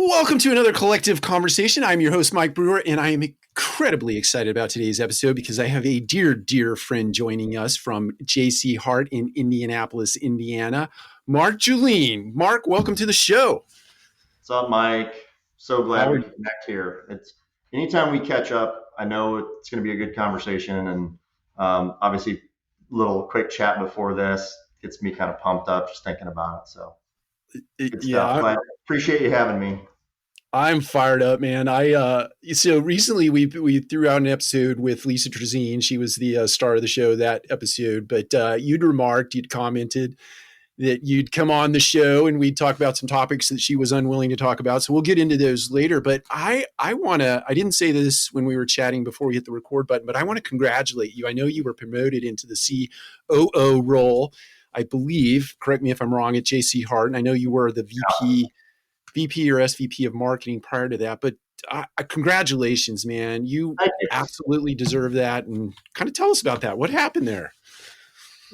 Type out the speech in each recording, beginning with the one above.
Welcome to another collective conversation. I'm your host, Mike Brewer, and I am incredibly excited about today's episode because I have a dear, dear friend joining us from JC Hart in Indianapolis, Indiana, Mark Juleen. Mark, welcome to the show. What's up, Mike? So glad we can connect here. It's anytime we catch up, I know it's going to be a good conversation, and obviously, a little quick chat before this gets me kind of pumped up just thinking about it. So good stuff. But appreciate you having me. I'm fired up, man. So recently we threw out an episode with Lisa Trezine. She was the star of the show that episode, but you'd commented that you'd come on the show and we'd talk about some topics that she was unwilling to talk about. So we'll get into those later. But I didn't say this when we were chatting before we hit the record button, but I want to congratulate you. I know you were promoted into the COO role, I believe, correct me if I'm wrong, at JC Hart. And I know you were the VP or SVP of marketing prior to that, but congratulations, man. You absolutely deserve that. And kind of tell us about that. What happened there?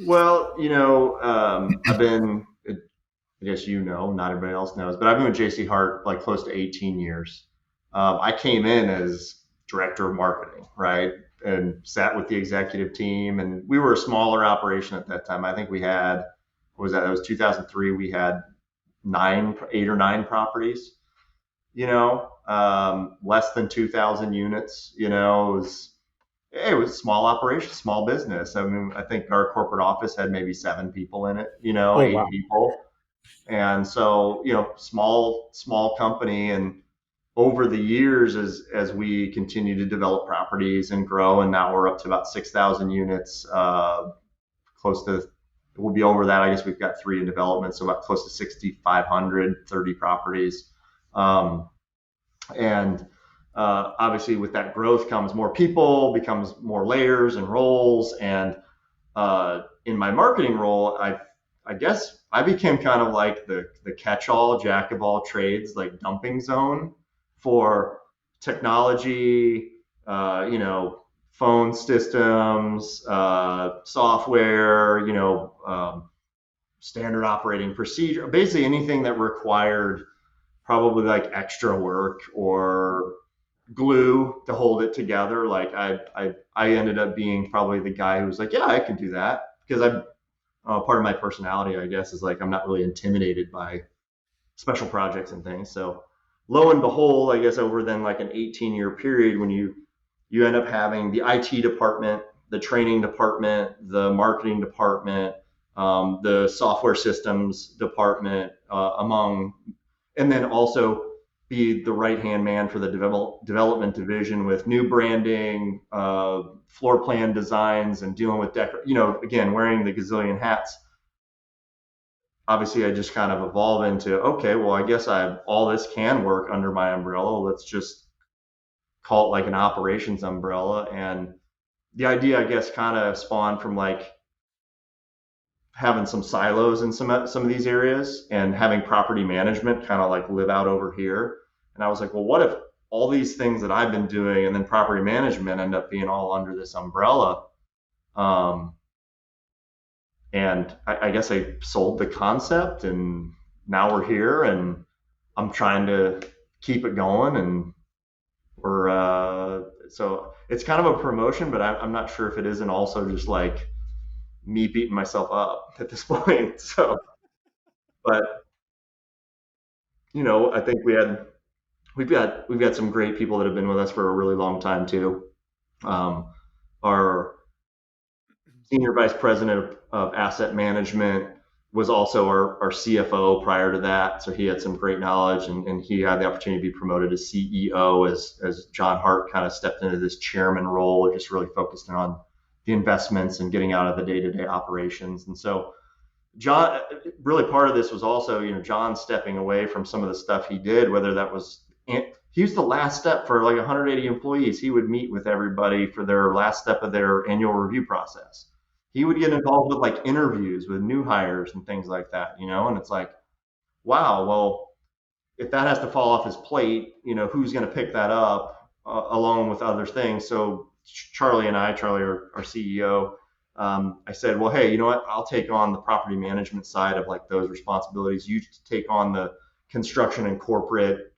Well, I've been, I guess not everybody else knows, but I've been with JC Hart like close to 18 years. I came in as director of marketing, right? And sat with the executive team, and we were a smaller operation at that time. I think we had, that was 2003. We had 8 or 9 properties, less than 2,000 units, it was a small operation, small business. I mean, I think our corporate office had maybe 7 people in it, 8 wow. people. And so, small company. And over the years, as we continue to develop properties and grow, and now we're up to about 6,000 units, we'll be over that. I guess we've got 3 in development, so about close to 6,500, 30 properties. Obviously with that growth comes more people, becomes more layers and roles. And in my marketing role, I guess I became kind of like the catch-all, jack of all trades, like dumping zone for technology, phone systems, software, standard operating procedure, basically anything that required probably like extra work or glue to hold it together. Like I ended up being probably the guy who was like, yeah, I can do that, because part of my personality, I guess, is like I'm not really intimidated by special projects and things. So lo and behold, I guess over then like an 18-year period, when you end up having the IT department, the training department, the marketing department, the software systems department, and then also be the right-hand man for the development division with new branding, floor plan designs, and dealing with again, wearing the gazillion hats. Obviously, I just kind of evolve into, okay, well, I guess all this can work under my umbrella. Let's just call it like an operations umbrella. And the idea, I guess, kind of spawned from like having some silos in some of these areas and having property management kind of like live out over here. And I was like, well, what if all these things that I've been doing and then property management end up being all under this umbrella? And I guess I sold the concept, and now we're here, and I'm trying to keep it going. And so it's kind of a promotion, but I'm not sure if it isn't also just like me beating myself up at this point. So, but I think we've got some great people that have been with us for a really long time too. Our senior vice president of asset management was also our CFO prior to that, so he had some great knowledge, and he had the opportunity to be promoted as CEO as John Hart kind of stepped into this chairman role, just really focusing on the investments and getting out of the day-to-day operations. And so John, really part of this was also, John stepping away from some of the stuff he did, whether that was, he was the last step for like 180 employees. He would meet with everybody for their last step of their annual review process. He would get involved with like interviews with new hires and things like that, and it's like, wow, well, if that has to fall off his plate, who's going to pick that up along with other things? So Charlie, our CEO, I said, well, hey, you know what? I'll take on the property management side of like those responsibilities. You take on the construction and corporate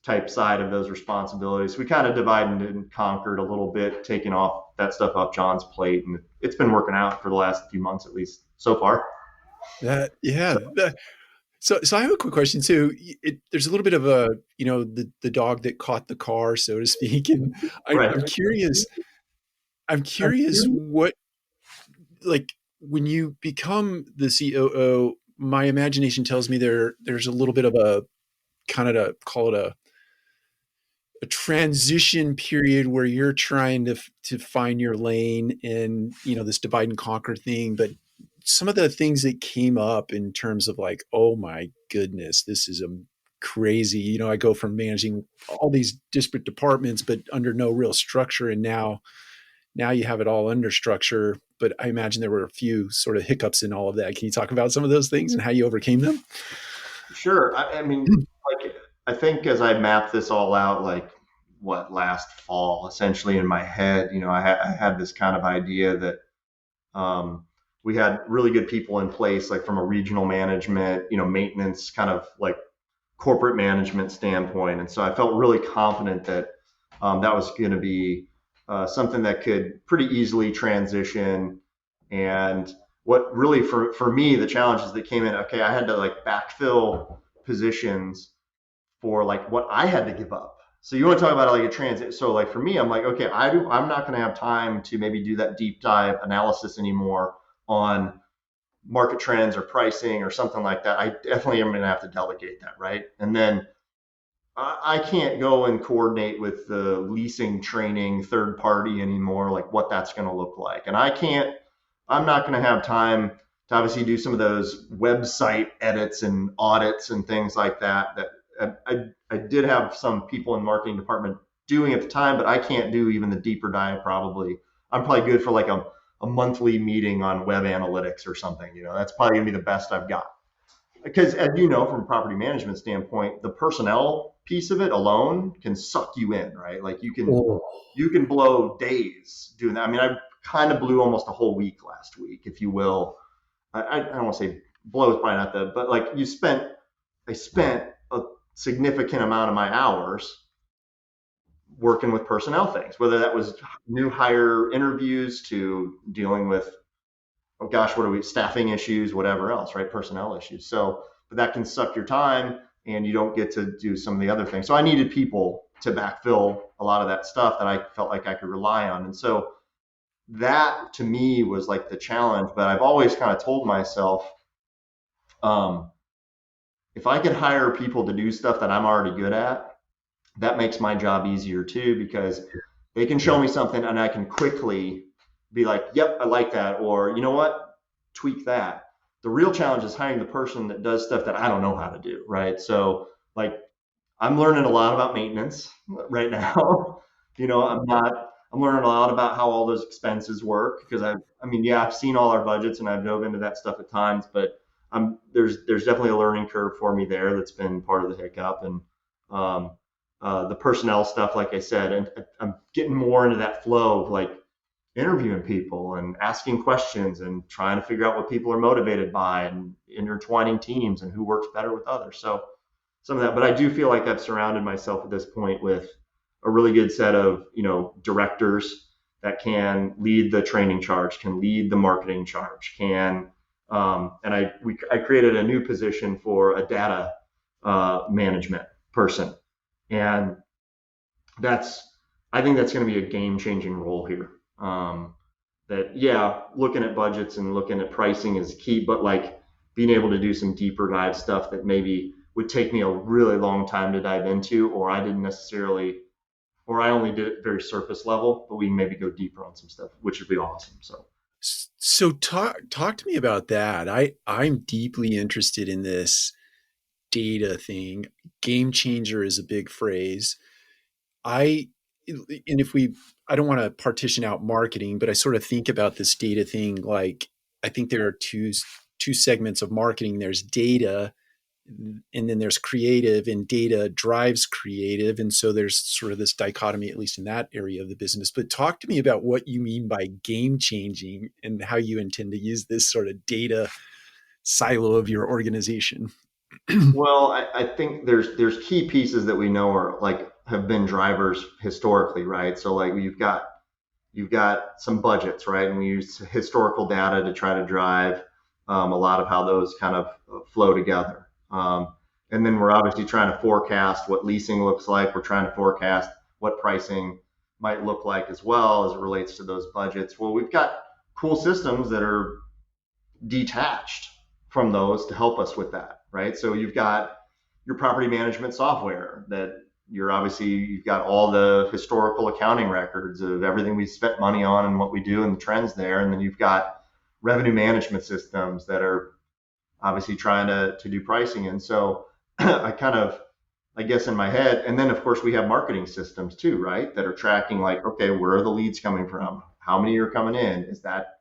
type side of those responsibilities. We kind of divided and conquered a little bit, taking off that stuff off John's plate, and it's been working out for the last few months at least so far. That So, yeah. So I have a quick question. So there's a little bit of a the dog that caught the car, so to speak, and right. I'm curious. I'm curious what, like, when you become the COO, my imagination tells me there's a little bit of a kind of, to call it a transition period where you're trying to find your lane and this divide and conquer thing. But some of the things that came up in terms of, like, oh my goodness, this is a crazy, I go from managing all these disparate departments but under no real structure, and now you have it all under structure. But I imagine there were a few sort of hiccups in all of that. Can you talk about some of those things and how you overcame them? Sure. I mean, like, I think as I mapped this all out, like what last fall, essentially in my head, I had this kind of idea that um, we had really good people in place, like from a regional management, maintenance, kind of like corporate management standpoint. And so I felt really confident that that was going to be something that could pretty easily transition. And what really for me, the challenges that came in, okay, I had to like backfill positions for like what I had to give up. So you want to talk about like a transit. So like for me, I'm like, okay, I'm not going to have time to maybe do that deep dive analysis anymore on market trends or pricing or something like that. I definitely am going to have to delegate that, right? And then I can't go and coordinate with the leasing training third party anymore, like what that's going to look like. And I'm not going to have time to obviously do some of those website edits and audits and things like that. I did have some people in marketing department doing at the time, but I can't do even the deeper dive probably. I'm probably good for like a monthly meeting on web analytics or something. That's probably gonna be the best I've got. Because as you know, from a property management standpoint, the personnel piece of it alone can suck you in, right? Like Oh, you can blow days doing that. I mean, I kind of blew almost a whole week last week, if you will. I don't want to say blow is probably not but like I spent a significant amount of my hours working with personnel things, whether that was new hire interviews to dealing with, oh gosh, what are we, staffing issues, whatever else, right? Personnel issues. So, but that can suck your time and you don't get to do some of the other things. So I needed people to backfill a lot of that stuff that I felt like I could rely on. And so that to me was like the challenge, but I've always kind of told myself, um, if I could hire people to do stuff that I'm already good at, that makes my job easier too, because they can show yeah. me something and I can quickly be like, yep, I like that. Or you know what, tweak that. The real challenge is hiring the person that does stuff that I don't know how to do, right? So like I'm learning a lot about maintenance right now. I'm learning a lot about how all those expenses work because I've seen all our budgets and I've dove into that stuff at times, but there's definitely a learning curve for me there that's been part of the hiccup. And um, the personnel stuff, like I said, and I'm getting more into that flow of like interviewing people and asking questions and trying to figure out what people are motivated by and intertwining teams and who works better with others. So some of that, but I do feel like I've surrounded myself at this point with a really good set of, directors that can lead the training charge, can lead the marketing charge, I created a new position for a data management person, and that's I think that's going to be a game changing role here. That yeah, looking at budgets and looking at pricing is key, but like being able to do some deeper dive stuff that maybe would take me a really long time to dive into, or I didn't necessarily, or I only did it very surface level, but we can maybe go deeper on some stuff, which would be awesome. So So talk to me about that. I'm deeply interested in this data thing. Game changer is a big phrase. I and if we I don't want to partition out marketing, but I sort of think about this data thing like, I think there are two segments of marketing. There's data, and then there's creative, and data drives creative. And so there's sort of this dichotomy, at least in that area of the business. But talk to me about what you mean by game changing and how you intend to use this sort of data silo of your organization. Well, I think there's key pieces that we know are like have been drivers historically, right? So like you've got some budgets, right? And we use historical data to try to drive a lot of how those kind of flow together. And then we're obviously trying to forecast what leasing looks like. We're trying to forecast what pricing might look like as well as it relates to those budgets. Well, we've got cool systems that are detached from those to help us with that, right? So you've got your property management software that you've got all the historical accounting records of everything we spent money on and what we do and the trends there. And then you've got revenue management systems that are obviously trying to do pricing. And so I guess in my head, and then of course we have marketing systems too, right? That are tracking like, okay, where are the leads coming from? How many are coming in? Is that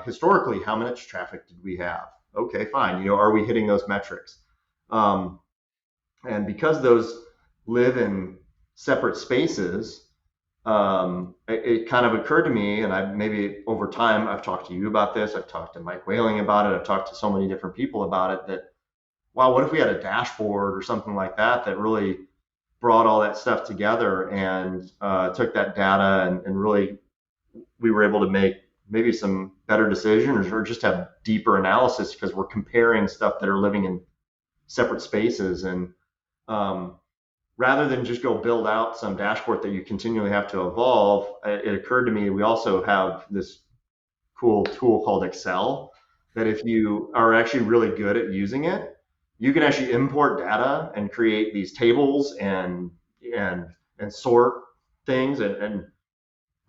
historically, how much traffic did we have? Okay, fine. Are we hitting those metrics? Um, and because those live in separate spaces, it kind of occurred to me, and I maybe over time I've talked to you about this. I've talked to Mike Whaling about it. I've talked to so many different people about it that wow, what if we had a dashboard or something like that that really brought all that stuff together and took that data and really we were able to make maybe some better decisions or just have deeper analysis because we're comparing stuff that are living in separate spaces and um, rather than just go build out some dashboard that you continually have to evolve, it occurred to me we also have this cool tool called Excel that if you are actually really good at using it, you can actually import data and create these tables and and sort things and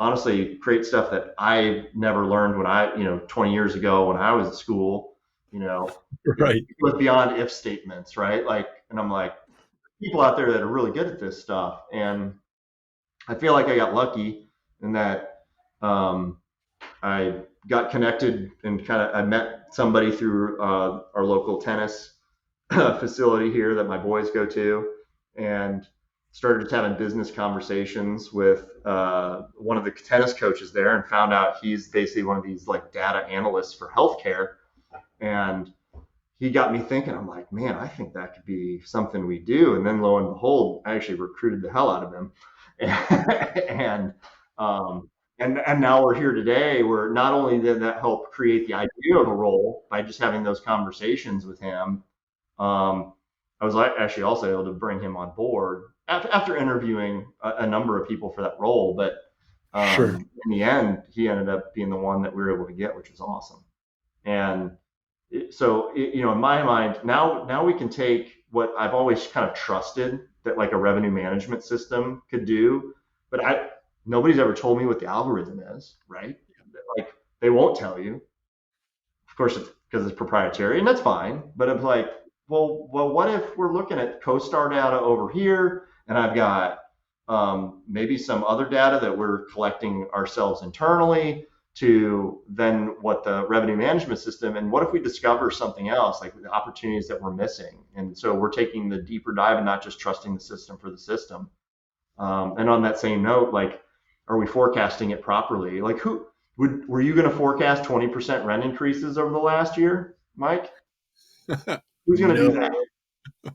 honestly create stuff that I never learned when 20 years ago when I was at school, you know, it Right. was beyond if statements, right? Like, and I'm like, people out there that are really good at this stuff. And I feel like I got lucky in that I got connected and I met somebody through our local tennis facility here that my boys go to, and started just having business conversations with one of the tennis coaches there, and found out he's basically one of these like data analysts for healthcare. And he got me thinking. I'm like, man, I think that could be something we do. And then lo and behold, I actually recruited the hell out of him, and um, and now we're here today. Where not only did that help create the idea of a role by just having those conversations with him, I was actually also able to bring him on board after interviewing a number of people for that role. But Sure. in the end, he ended up being the one that we were able to get, which was awesome. And in my mind, now we can take what I've always kind of trusted that like a revenue management system could do, but nobody's ever told me what the algorithm is, right? Like they won't tell you. Of course, it's because it's proprietary, and that's fine. But it's like, well, what if we're looking at CoStar data over here, and I've got maybe some other data that we're collecting ourselves internally to then what the revenue management system, and what if we discover something else, like the opportunities that we're missing? And so we're taking the deeper dive and not just trusting the system for the system. And on that same note, like, are we forecasting it properly? Like, were you going to forecast 20% rent increases over the last year, Mike? Who's going to do that? No.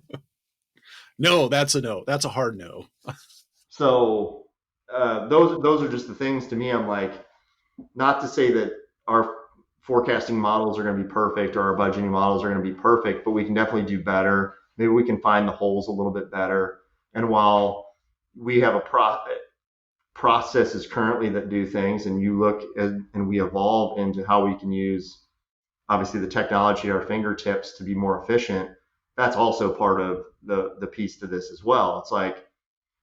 No, that's a no. That's a hard no. So those are just the things to me. I'm like, not to say that our forecasting models are going to be perfect or our budgeting models are going to be perfect, but we can definitely do better. Maybe we can find the holes a little bit better. And while we have processes currently that do things, and you look at, and we evolve into how we can use obviously the technology at our fingertips to be more efficient, that's also part of the piece to this as well. It's like,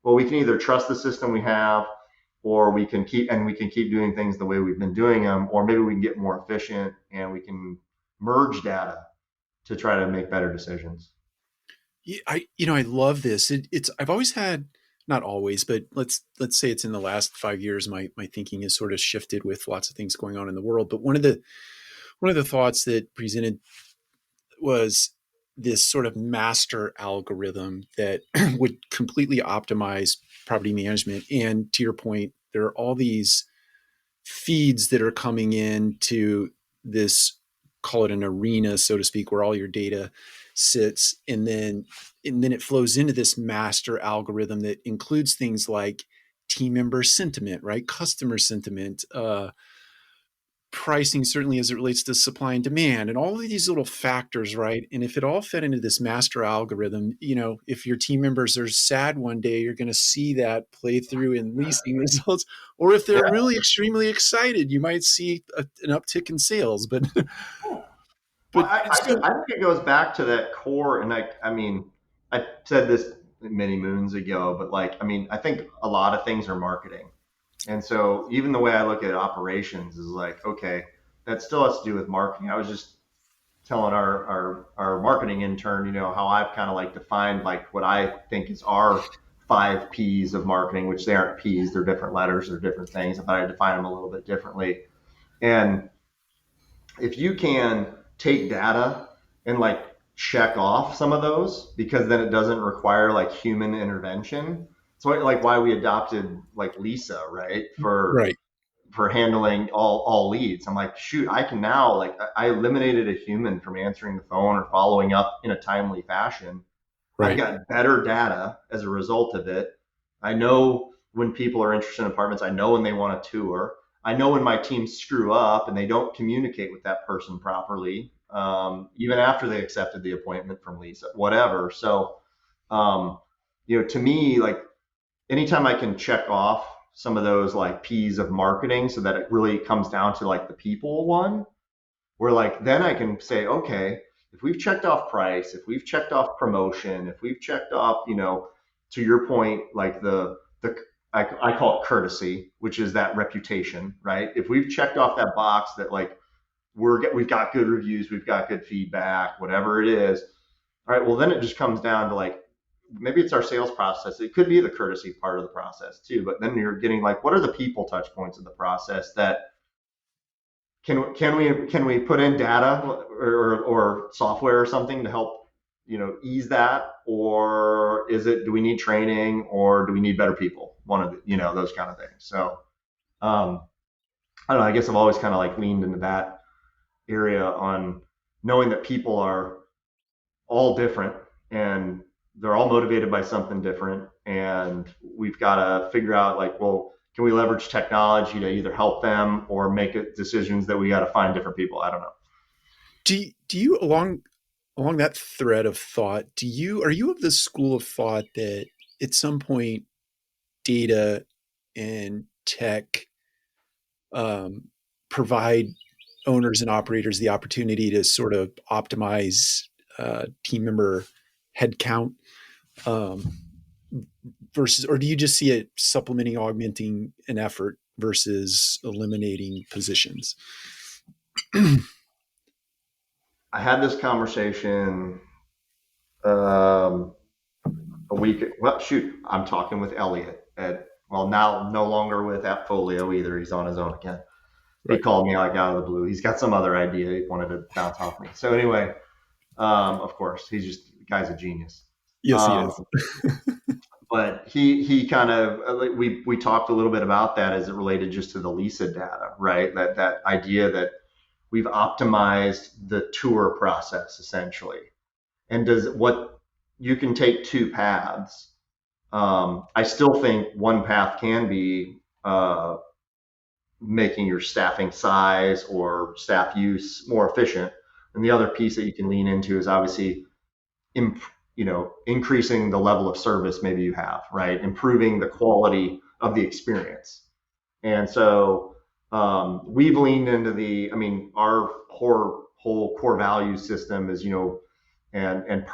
well, we can either trust the system we have, or we can keep doing things the way we've been doing them, or maybe we can get more efficient and we can merge data to try to make better decisions. Yeah, I love this. It's I've always had, not always, but let's say it's in the last 5 years. My thinking has sort of shifted with lots of things going on in the world. But one of the thoughts that presented was this sort of master algorithm that would completely optimize property management. And to your point, there are all these feeds that are coming in to this, call it an arena, so to speak, where all your data sits, and then it flows into this master algorithm that includes things like team member sentiment, right? Customer sentiment, pricing, certainly as it relates to supply and demand, and all of these little factors, right? And if it all fed into this master algorithm, if your team members are sad one day, you're going to see that play through in leasing results. Or if they're really extremely excited, you might see an uptick in sales. But Well, but I think it goes back to that core, and I mean, I said this many moons ago, but I think a lot of things are marketing, and so even the way I look at operations is like, okay, that still has to do with marketing. I was just telling our marketing intern, how I've kind of like defined like what I think is our 5 P's of marketing, which they aren't P's, they're different letters, they're different things. I thought I'd define them a little bit differently, and if you can take data and like check off some of those, because then it doesn't require like human intervention. So like why we adopted like Lisa, right? right, For handling all leads. I'm like, shoot, I can now, like, I eliminated a human from answering the phone or following up in a timely fashion. I've right, got better data as a result of it. I know when people are interested in apartments. I know when they want a tour. I know when my teams screw up and they don't communicate with that person properly, even after they accepted the appointment from Lisa, whatever. So, um, to me, like anytime I can check off some of those like P's of marketing so that it really comes down to like the people one, where like then I can say, okay, if we've checked off price, if we've checked off promotion, if we've checked off, to your point, like I call it courtesy, which is that reputation, right? If we've checked off that box that like we've got good reviews, we've got good feedback, whatever it is, all right, well then it just comes down to like maybe it's our sales process. It could be the courtesy part of the process too, but then you're getting like what are the people touch points of the process that can we put in data or software or something to help ease that, or do we need training, or do we need better people, one of the, those kind of things. So I don't know, I guess I've always kind of like leaned into that area on knowing that people are all different and they're all motivated by something different, and we've got to figure out like, well, can we leverage technology to either help them or make decisions that we got to find different people? I don't know. do you along that thread of thought, are you of the school of thought that at some point data and tech provide owners and operators the opportunity to sort of optimize team member headcount, um, versus, or do you just see it supplementing, augmenting an effort versus eliminating positions? I had this conversation um, a week. Well, shoot, I'm talking with Elliot now no longer with Appfolio either. He's on his own again. He Right. called me like out of the blue. He's got some other idea he wanted to bounce off me. So anyway, of course, guy's a genius. Yes, he Um, is. but he kind of we talked a little bit about that as it related just to the Lisa data, right? That idea that we've optimized the tour process essentially, and does what you can take 2 paths. I still think one path can be making your staffing size or staff use more efficient, and the other piece that you can lean into is obviously imp, increasing the level of service maybe you have, right? Improving the quality of the experience. And so we've leaned into our whole core value system is, and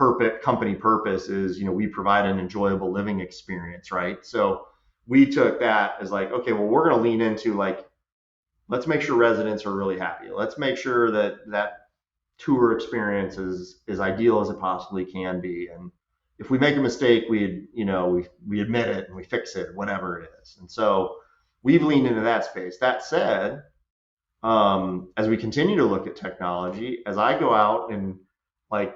company purpose is, we provide an enjoyable living experience, right? So we took that as like, okay, well, we're going to lean into like, let's make sure residents are really happy. Let's make sure that tour experience is as ideal as it possibly can be. And if we make a mistake, we admit it and we fix it, whatever it is. And so we've leaned into that space. That said, as we continue to look at technology, as I go out and like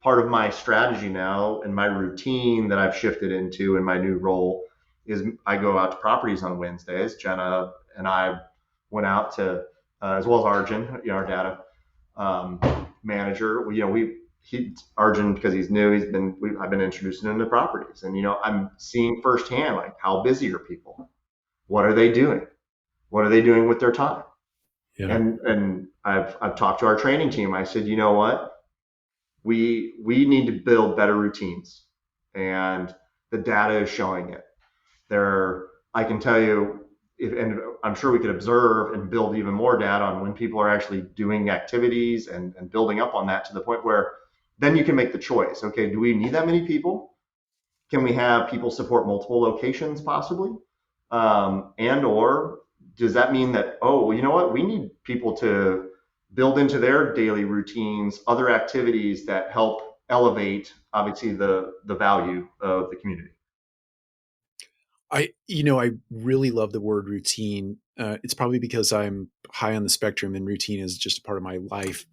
part of my strategy now and my routine that I've shifted into in my new role is I go out to properties on Wednesdays. Jenna and I went out to, as well as Arjun, our data manager. We Arjun, because he's new, I've been introducing him to properties, and I'm seeing firsthand like how busy are people, what are they doing, what are they doing with their time, Yeah. and I've talked to our training team. I said, you know what, we need to build better routines, and the data is showing it. I can tell you, and I'm sure we could observe and build even more data on when people are actually doing activities and building up on that to the point where then you can make the choice. Okay, do we need that many people? Can we have people support multiple locations possibly? And or does that mean that, oh, well, you know what, we need people to build into their daily routines other activities that help elevate obviously the value of the community. I really love the word routine. It's probably because I'm high on the spectrum and routine is just a part of my life.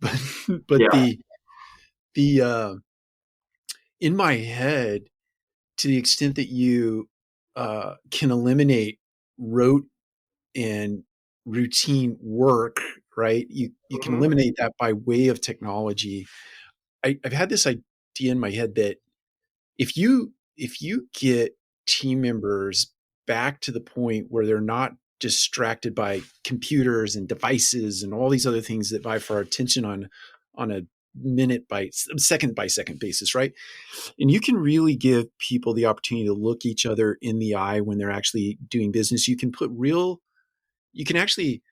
But Yeah. the in my head, to the extent that you can eliminate rote and routine work, right? You can Mhm. eliminate that by way of technology. I've had this idea in my head that if you get team members back to the point where they're not distracted by computers and devices and all these other things that vie for our attention on a second by second basis, right? And you can really give people the opportunity to look each other in the eye when they're actually doing business. You can actually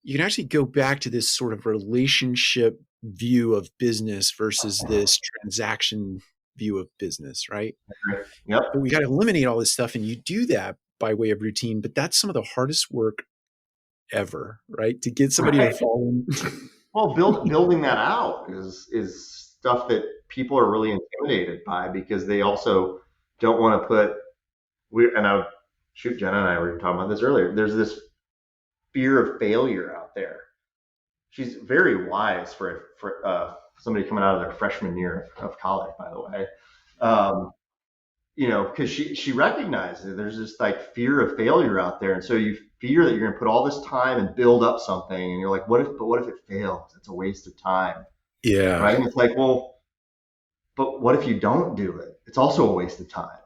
you can actually go back to this sort of relationship view of business versus this transaction view of business, right? Yep. But we got to eliminate all this stuff, and you do that by way of routine. But that's some of the hardest work ever, right? To get somebody to Right. fall in. Well, building that out is stuff that people are really intimidated by because they also don't want to put we and I shoot Jenna and I were talking about this earlier. There's this fear of failure out there. She's very wise for somebody coming out of their freshman year of college, by the way. Um, because she recognizes that there's this like fear of failure out there, and so you fear that you're going to put all this time and build up something, and you're like, what if it fails? It's a waste of time, Yeah, right? And it's like, well, but what if you don't do it? It's also a waste of time.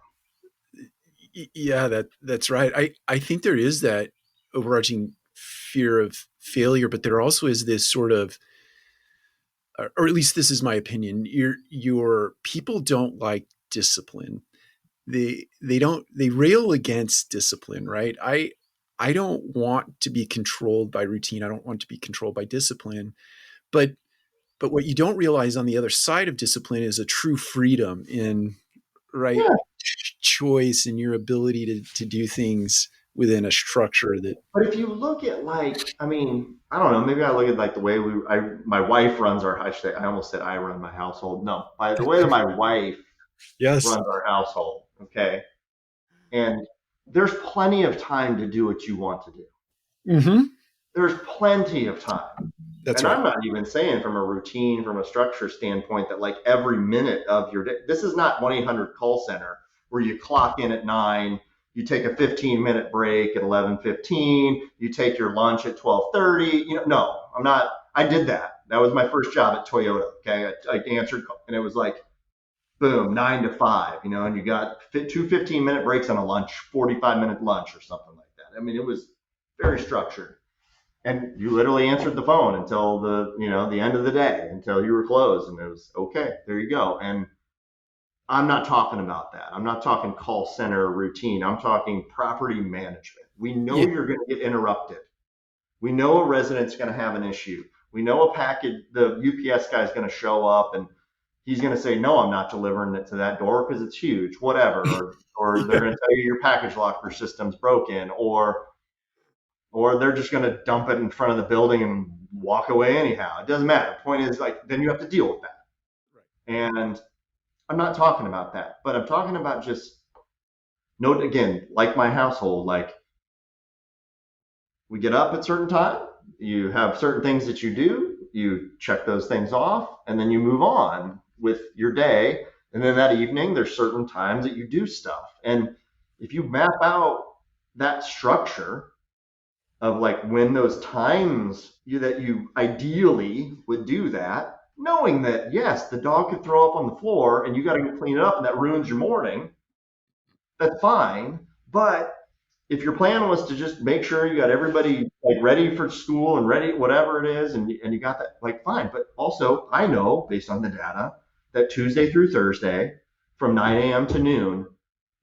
yeah, that's right. I think there is that overarching fear of failure, but there also is this sort of, or at least this is my opinion. Your people don't like discipline. They rail against discipline, right? I don't want to be controlled by routine. I don't want to be controlled by discipline. But what you don't realize on the other side of discipline is a true freedom in right Yeah, choice and your ability to do things within a structure that but if you look at like, I mean, I don't know, maybe I look at like the way my wife runs our, I almost said I run my household. No, by the way that my wife yes. runs our household. Okay. And there's plenty of time to do what you want to do. Hmm. There's plenty of time. That's And right. I'm not even saying from a routine, from a structure standpoint that like every minute of your day, this is not 1-800 call center where you clock in at 9, you take a 15-minute break at 11:15, you take your lunch at 12:30. No, I'm not. I did that. That was my first job at Toyota. Okay. I answered and it was like, boom, 9 to 5, and you got two 15-minute breaks on a lunch, 45-minute lunch or something like that. I mean, it was very structured, and you literally answered the phone until the end of the day, until you were closed, and it was okay, there you go. And I'm not talking about that. I'm not talking call center routine. I'm talking property management. We know Yeah. you're going to get interrupted. We know a resident's going to have an issue. We know the UPS guy is going to show up and he's going to say, no, I'm not delivering it to that door because it's huge, whatever. Or they're Yeah. going to tell you your package locker system's broken, or they're just going to dump it in front of the building and walk away anyhow. It doesn't matter. The point is, like, then you have to deal with that. Right. And I'm not talking about that, but I'm talking about just note again, like my household, like we get up at certain time, you have certain things that you do, you check those things off, and then you move on with your day. And then that evening, there's certain times that you do stuff. And if you map out that structure of like when those times that you ideally would do that, knowing that, yes, the dog could throw up on the floor and you got to go clean it up and that ruins your morning. That's fine. But if your plan was to just make sure you got everybody like ready for school and ready, whatever it is, and you got that, like, fine. But also, I know based on the data that Tuesday through Thursday from 9 a.m. to noon,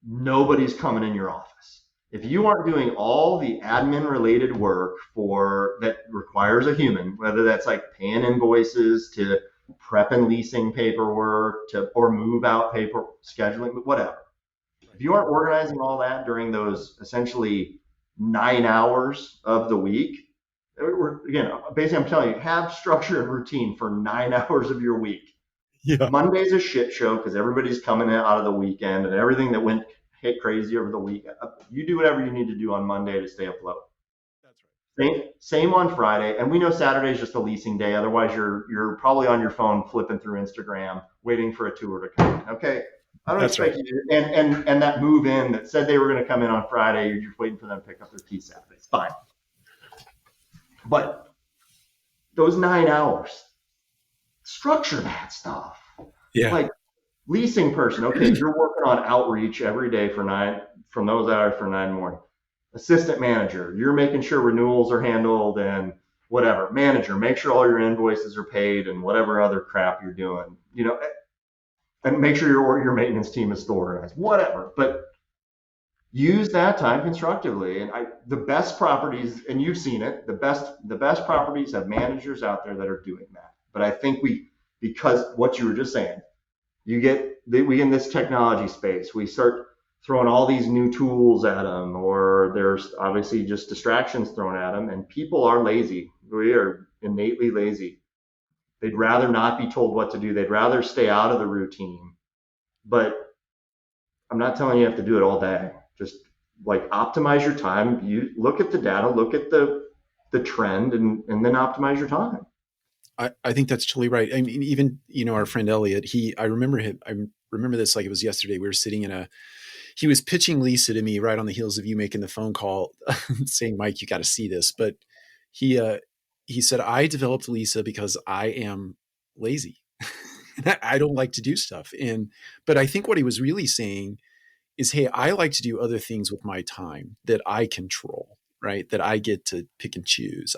nobody's coming in your office. If you aren't doing all the admin related work for that requires a human, whether that's like paying invoices to prep and leasing paperwork to or move out paper scheduling, whatever. If you aren't organizing all that during those essentially 9 hours of the week, again, basically, I'm telling you, have structure and routine for 9 hours of your week. Yeah. Monday's a shit show because everybody's coming out of the weekend and everything that went hit crazy over the weekend. You do whatever you need to do on Monday to stay afloat. That's right. Same on Friday, and we know Saturday is just a leasing day. Otherwise, you're probably on your phone flipping through Instagram, waiting for a tour to come in. Okay, I don't That's right. expect you to. And that move in that said they were going to come in on Friday, you're just waiting for them to pick up their key Saturday. It's fine, but those 9 hours, structure that stuff. Yeah. Like leasing person, okay, you're working on outreach every day from those hours for 9 morning. Assistant manager, you're making sure renewals are handled and whatever. Manager, make sure all your invoices are paid and whatever other crap you're doing, and make sure your maintenance team is still organized, whatever. But use that time constructively. And the best properties, and you've seen it, the best properties have managers out there that are doing that. But I think because what you were just saying, we in this technology space, we start throwing all these new tools at them, or there's obviously just distractions thrown at them, and people are lazy. We are innately lazy. They'd rather not be told what to do. They'd rather stay out of the routine. But I'm not telling you have to do it all day. Just like optimize your time. You look at the data, look at the trend, and then optimize your time. I think that's totally right. I mean, even, our friend Elliot, I remember this like it was yesterday. We were sitting he was pitching Lisa to me right on the heels of you making the phone call saying, Mike, you got to see this. But he said, I developed Lisa because I am lazy. I don't like to do stuff. But I think what he was really saying is, hey, I like to do other things with my time that I control, right? That I get to pick and choose.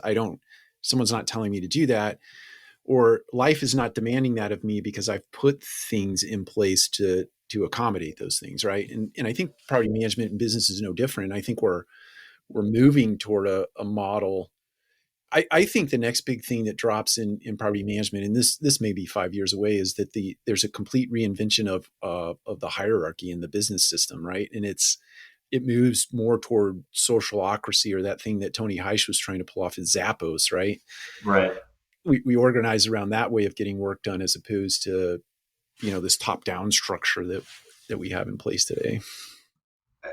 Someone's not telling me to do that, or life is not demanding that of me because I've put things in place to accommodate those things, right? And I think property management and business is no different. I think we're moving toward a model. I think the next big thing that drops in property management, and this may be 5 years away, is that there's a complete reinvention of the hierarchy in the business system, right? And it moves more toward socialocracy, or that thing that Tony Heish was trying to pull off is Zappos, right? Right. We organize around that way of getting work done, as opposed to this top down structure that we have in place today.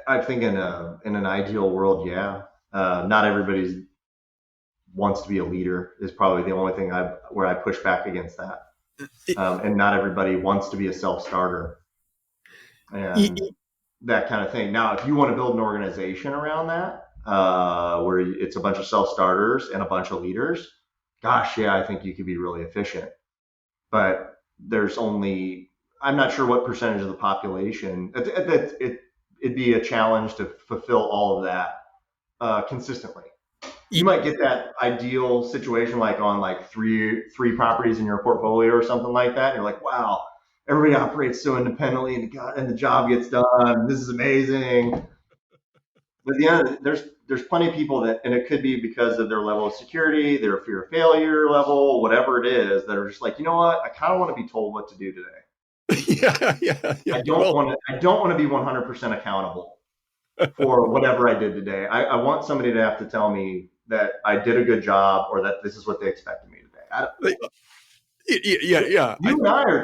I think in an ideal world, yeah. Not everybody wants to be a leader is probably the only thing where I push back against that. And not everybody wants to be a self-starter and that kind of thing. Now, if you want to build an organization around that, where it's a bunch of self-starters and a bunch of leaders, gosh, yeah, I think you could be really efficient. But I'm not sure what percentage of the population, it'd be a challenge to fulfill all of that consistently. You might get that ideal situation like on like three properties in your portfolio or something like that. And you're like, wow, everybody operates so independently and the job gets done. This is amazing. But yeah, there's plenty of people and it could be because of their level of security, their fear of failure level, whatever it is, that are just like, you know what, I kind of want to be told what to do today. Yeah. I don't want to be 100% accountable for whatever I did today. I want somebody to have to tell me that I did a good job or that this is what they expected me today. Yeah. You and I are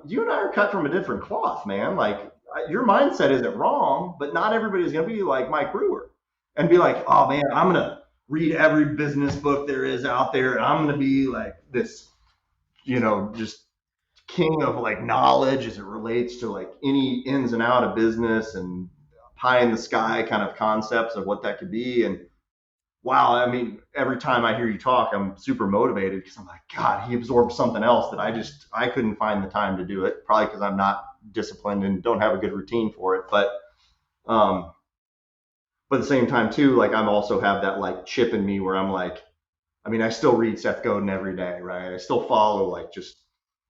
you and I are cut from a different cloth, man. Like your mindset isn't wrong, but not everybody's going to be like Mike Brewer and be like, oh man, I'm going to read every business book there is out there. And I'm going to be like this, just king of like knowledge as it relates to like any ins and out of business and pie in the sky kind of concepts of what that could be. And wow, I mean, every time I hear you talk, I'm super motivated because I'm like, God, he absorbed something else that I couldn't find the time to do it, probably because I'm not disciplined and don't have a good routine for it. Um, but at the same time too, like I'm also have that like chip in me where I'm like, I mean, I still read Seth Godin every day, right? I still follow like just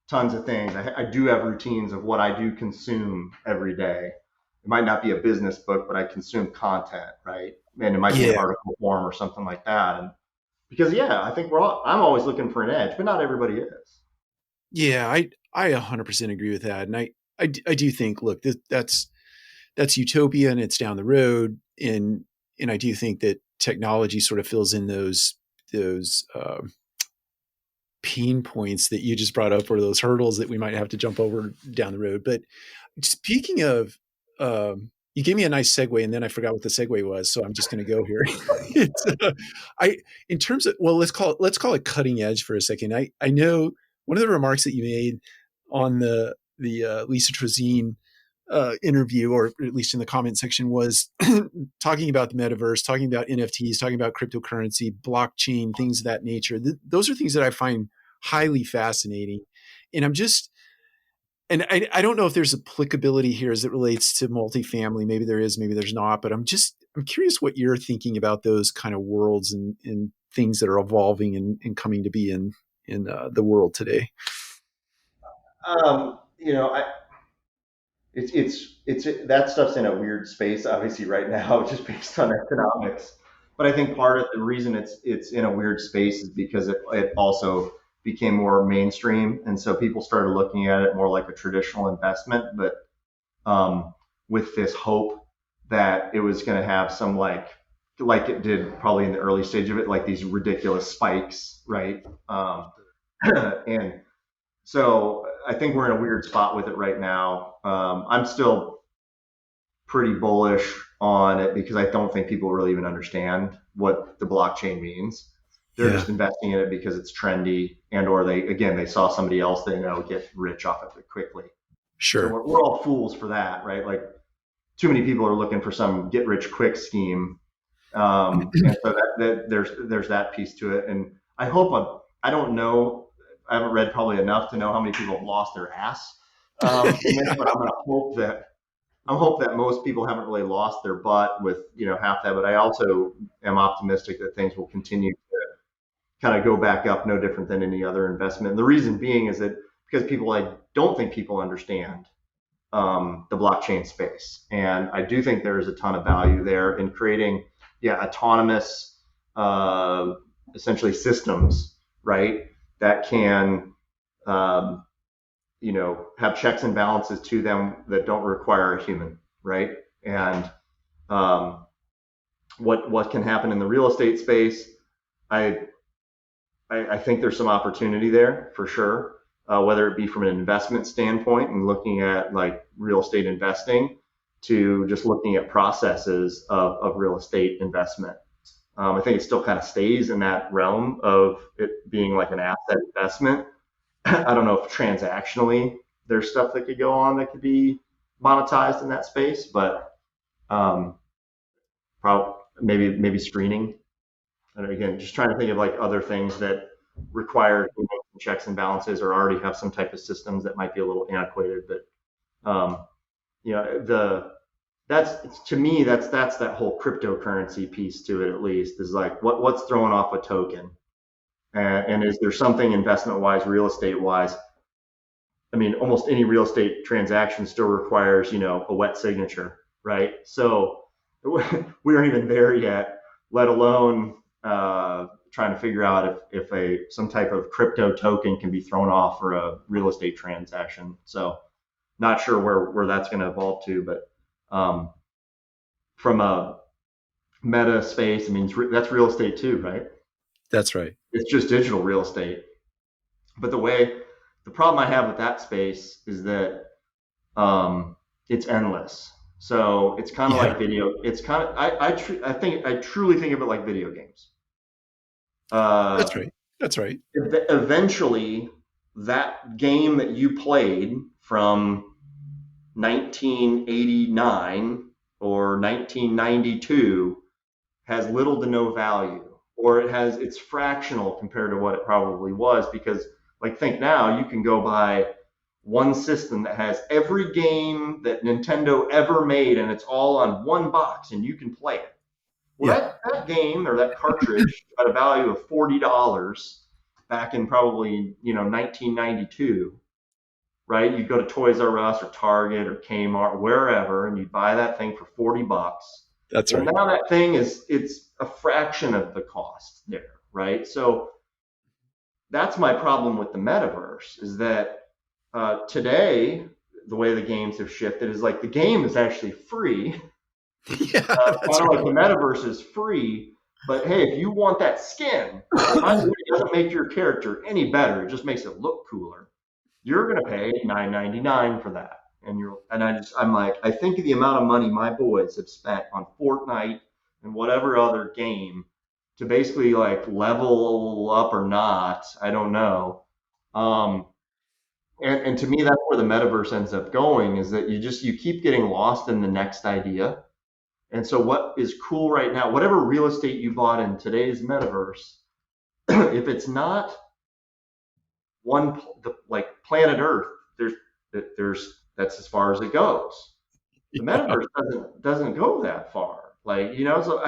tons of things. I do have routines of what I do consume every day. It might not be a business book, but I consume content, right? And it might be an Yeah. article form or something like that. And because yeah, I think I'm always looking for an edge, but not everybody is. Yeah, I 100% agree with that, and I do think, look, that's utopia, and it's down the road, and I do think that technology sort of fills in those pain points that you just brought up, or those hurdles that we might have to jump over down the road. But speaking of, you gave me a nice segue, and then I forgot what the segue was, so I'm just going to go here. it's, I in terms of, well, let's call it cutting edge for a second. I know one of the remarks that you made on the Lisa Trezine interview, or at least in the comment section, was talking about the metaverse, talking about NFTs, talking about cryptocurrency, blockchain, things of that nature. Those are things that I find highly fascinating. And I don't know if there's applicability here as it relates to multifamily. Maybe there is, maybe there's not, but I'm curious what you're thinking about those kind of worlds and things that are evolving and coming to be in the world today. You know, it's that stuff's in a weird space, obviously, right now, just based on economics. But I think part of the reason it's in a weird space is because it also became more mainstream, and so people started looking at it more like a traditional investment, but with this hope that it was going to have some like it did probably in the early stage of it, like these ridiculous spikes, right? And so I think we're in a weird spot with it right now. I'm still pretty bullish on it because I don't think people really even understand what the blockchain means. They're Yeah, just investing in it because it's trendy, and or they saw somebody else they know get rich off of it quickly. So sure. we're all fools for that, right? Like too many people are looking for some get rich quick scheme, and so that there's that piece to it. And I don't know, I haven't read probably enough to know how many people have lost their ass in this, but I'm hope that most people haven't really lost their butt with half that. But I also am optimistic that things will continue to kind of go back up, no different than any other investment. And the reason being is that because I don't think people understand the blockchain space. And I do think there is a ton of value there in creating, autonomous, essentially systems, right? That can, um, have checks and balances to them that don't require a human, right? And um, what can happen in the real estate space, I I think there's some opportunity there for sure, whether it be from an investment standpoint and looking at like real estate investing to just looking at processes of real estate investment. I think it still kind of stays in that realm of it being like an asset investment. I don't know if transactionally there's stuff that could go on that could be monetized in that space, but um, probably maybe screening. And again, just trying to think of like other things that require checks and balances or already have some type of systems that might be a little antiquated. But the that's to me that's that whole cryptocurrency piece to it at least is like what's throwing off a token, and is there something investment wise, real estate wise? I mean, almost any real estate transaction still requires a wet signature, right? So we aren't even there yet, let alone trying to figure out if some type of crypto token can be thrown off for a real estate transaction. So not sure where that's going to evolve to, but from a meta space, I mean that's real estate too, right? That's right. It's just digital real estate. But the problem I have with that space is that it's endless. So it's kind of Yeah, like video. It's kind of I truly think of it like video games. that's Uh, right. That's right. eventually, that game that you played from 1989 or 1992 has little to no value, or it's fractional compared to what it probably was, because like think now you can go buy one system that has every game that Nintendo ever made and it's all on one box and you can play it. Well, Yeah, that game or that cartridge got a value of $40 back in probably 1992, right? You'd go to Toys R Us or Target or Kmart, wherever, and you'd buy that thing for $40. that's Well, right. now that thing it's a fraction of the cost there, right? So that's my problem with the metaverse, is that today the way the games have shifted is like the game is actually free. Yeah, Kind that's of like right. the metaverse is free, but hey, if you want that skin, that by the way doesn't make your character any better, it just makes it look cooler. You're gonna pay $9.99 for that. I'm like, I think of the amount of money my boys have spent on Fortnite and whatever other game to basically like level up or not, I don't know. Um, and to me, that's where the metaverse ends up going, is that you keep getting lost in the next idea. And so what is cool right now, whatever real estate you bought in today's metaverse, if it's not like planet Earth, that's as far as it goes. The Yeah, metaverse doesn't go that far. So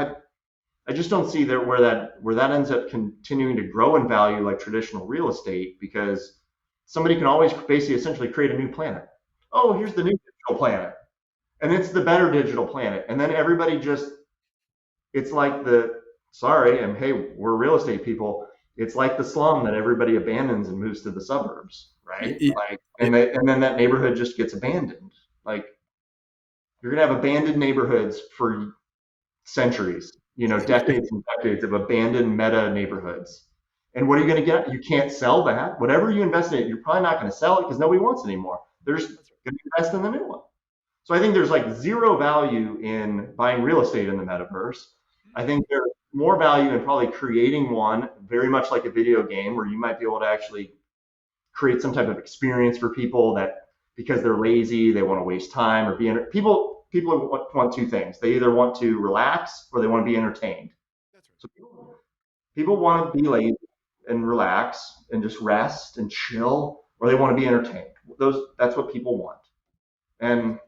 I just don't see where that ends up continuing to grow in value like traditional real estate, because somebody can always basically essentially create a new planet. Oh, here's the new digital planet. And it's the better digital planet. And then everybody just it's like sorry, and hey, we're real estate people. It's like the slum that everybody abandons and moves to the suburbs, right? yeah, Like, and then that neighborhood just gets abandoned. Like, you're gonna have abandoned neighborhoods for centuries, decades and decades of abandoned meta neighborhoods. And what are you going to get? You can't sell that. Whatever you invest in it, you're probably not going to sell it because nobody wants it anymore. They're just going to invest in the new one. So I think there's like zero value in buying real estate in the metaverse. I think there's more value in probably creating one, very much like a video game, where you might be able to actually create some type of experience for people that, because they're lazy, they want to waste time, or people want two things. They either want to relax or they want to be entertained. that's right. So people want to be lazy and relax and just rest and chill, or they want to be entertained. That's what people want. And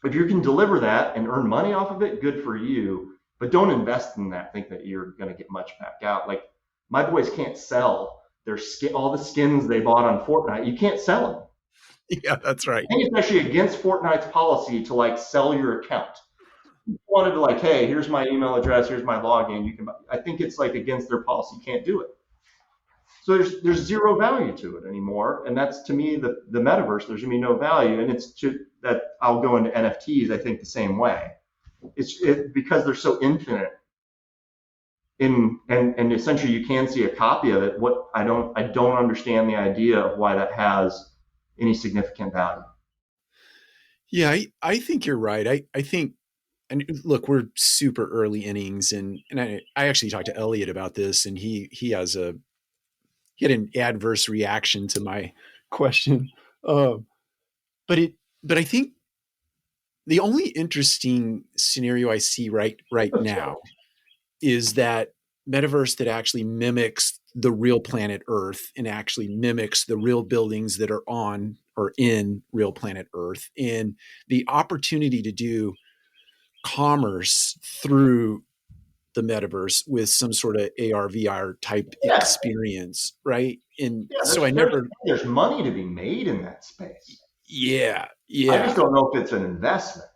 if you can deliver that and earn money off of it, good for you. But don't invest in that. Think that you're going to get much back out. Like, my boys can't sell their skin, all the skins they bought on Fortnite. You can't sell them. Yeah, that's I right. think it's actually against Fortnite's policy to like sell your account. You wanted to like, hey, here's my email address, here's my login. You can. I think it's like against their policy. You can't do it. So there's zero value to it anymore, and that's to me the metaverse. There's gonna be no value, and that I'll go into NFTs. I think the same way. Because they're so infinite. And essentially you can see a copy of it. What I don't understand the idea of why that has any significant value. Yeah, I think you're right. I think, and look, we're super early innings, and I actually talked to Elliot about this, and he had an adverse reaction to my question. Um, but I think the only interesting scenario I see right now is that metaverse that actually mimics the real planet Earth and actually mimics the real buildings that are on or in real planet Earth, and the opportunity to do commerce through the metaverse with some sort of AR VR type Yeah, experience, right? And yeah. so I There's never, there's money to be made in that space. yeah, I just yeah. don't know if it's an investment.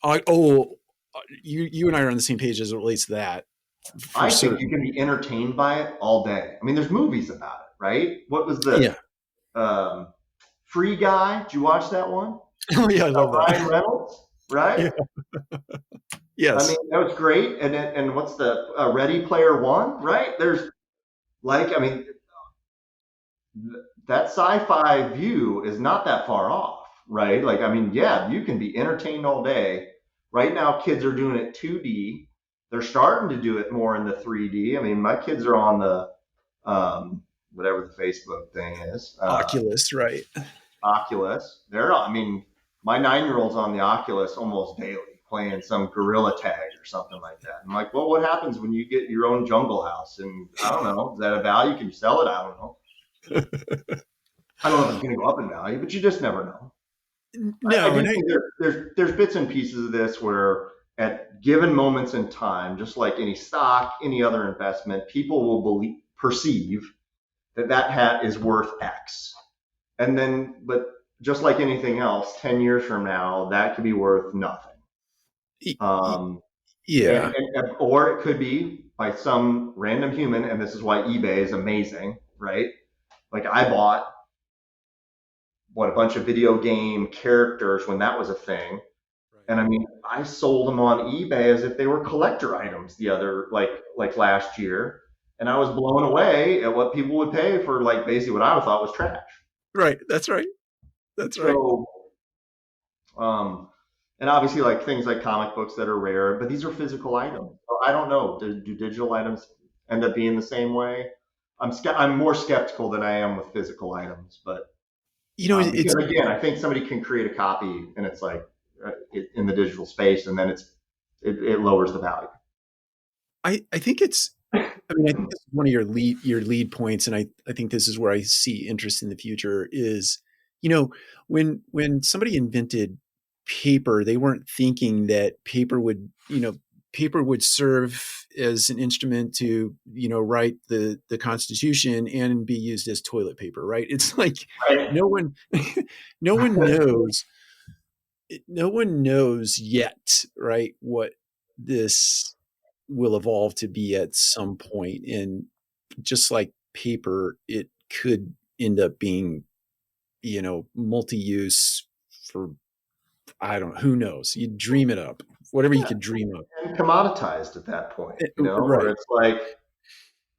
Oh, you and I are on the same page as it relates to that for I think you certain. can be entertained by it all day. I mean, there's movies about it, right? What was Yeah. the um, Free Guy? Did you watch that one? Oh yeah, I love Ryan that. Reynolds, right? Yeah. I mean, Yes. that was great. And what's the Ready Player One, right? I mean, that sci-fi view is not that far off, right? Like, I mean, yeah, you can be entertained all day. Right now, kids are doing it 2D. They're starting to do it more in the 3D. I mean, my kids are on the whatever the Facebook thing is, Oculus, right? Oculus. I mean, my 9-year-old's on the Oculus almost daily, playing some gorilla tag or something like that. I'm like, well, what happens when you get your own jungle house? And I don't know, is that a value? Can you sell it? I don't know. I don't know if it's going to go up in value, but you just never know. I No, do and think there's bits and pieces of this where at given moments in time, just like any stock, any other investment, people will perceive that that hat is worth X. And then, but just like anything else, 10 years from now, that could be worth nothing. Um, yeah, or it could be by some random human, and this is why eBay is amazing, right? Like I bought a bunch of video game characters when that was a thing. right. And I mean, I sold them on eBay as if they were collector items the other like last year, and I was blown away at what people would pay for like basically what I thought was trash. Right. That's right. That's right. So, um, and obviously like things like comic books that are rare, but these are physical items. So I don't know. Do digital items end up being the same way? I'm more skeptical than I am with physical items, but It's because again, I think somebody can create a copy and it's like in the digital space, and then it lowers the value. I think it's I mean, I think this is one of your lead points, and I think this is where I see interest in the future is, when somebody invented paper, they weren't thinking that paper would serve as an instrument to, write the Constitution and be used as toilet paper, right? It's like Right. no one no one knows no one knows yet, right, what this will evolve to be at some point. And just like paper, it could end up being, multi-use for, I don't know, who knows? You dream it up, whatever you Yeah, could dream up. and commoditized at that point, where Right. it's like,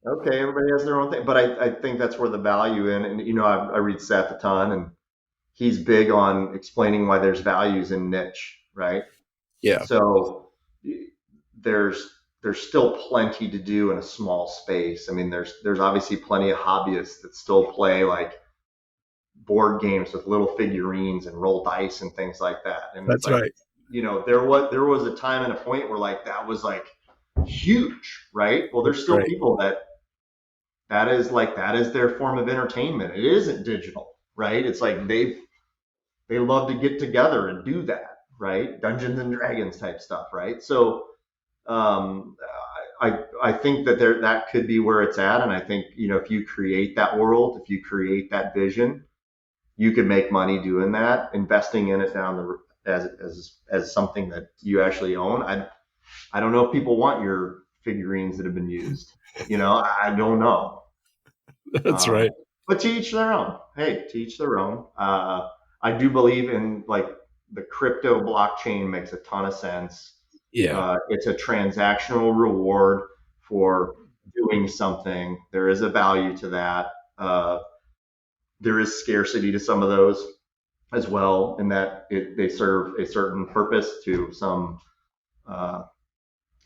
okay, everybody has their own thing. But I think that's where the value in, and I read Seth a ton, and he's big on explaining why there's values in niche, right? Yeah. So there's there's still plenty to do in a small space. I mean, there's obviously plenty of hobbyists that still play like board games with little figurines and roll dice and things like that. And it's That's like, right. there was a time and a point where like that was like huge, right? Well, there's That's still right. people that is their form of entertainment. It isn't digital, right? It's like they love to get together and do that, right? Dungeons and Dragons type stuff, right? So um, I think that could be where it's at, and I think if you create that world, if you create that vision, you could make money doing that, investing in it down the as something that you actually own. I don't know if people want your figurines that have been used. I don't know. That's Um, right. but to each their own. Hey, to each their own. I do believe in like the crypto blockchain makes a ton of sense. Yeah. It's a transactional reward for doing something. There is a value to that. There is scarcity to some of those as well, in that they serve a certain purpose to some uh,